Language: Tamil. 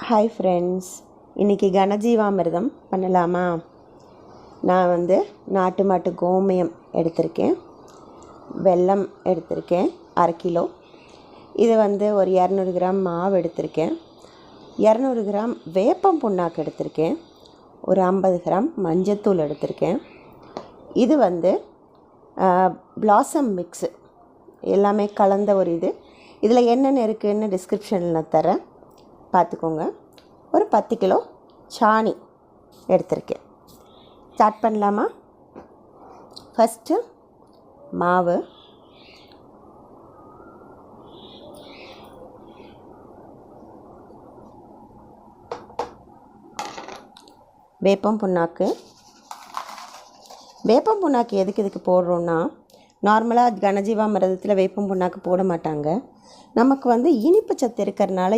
ஹாய் ஃப்ரெண்ட்ஸ், இன்றைக்கி கனஜீவாமிர்தம் பண்ணலாமா? நான் நாட்டு மாட்டு கோமியம் எடுத்திருக்கேன், வெல்லம் எடுத்திருக்கேன் 1/2 கிலோ. இது ஒரு 200 கிராம் மாவு எடுத்திருக்கேன், 200 கிராம் வேப்பம் புண்ணாக்கு எடுத்திருக்கேன், ஒரு 50 கிராம் மஞ்சத்தூள் எடுத்திருக்கேன். இது பிளாசம் மிக்ஸு எல்லாமே கலந்த ஒரு இதில் என்னென்ன இருக்குதுன்னு டிஸ்கிரிப்ஷனில் தரேன், பார்த்துக்கோங்க. ஒரு 10 கிலோ சாணி எடுத்திருக்கேன். ஸ்டார்ட் பண்ணலாமா? ஃபஸ்ட்டு மாவு, வேப்பம் புண்ணாக்கு. வேப்பம் புண்ணாக்கு எதுக்கு போடுறோன்னா, நார்மலாக கனஜீவாமிர்தத்தில் வேப்பம் புண்ணாக்கு போட மாட்டாங்க. நமக்கு இனிப்பு சத்து இருக்கிறதுனால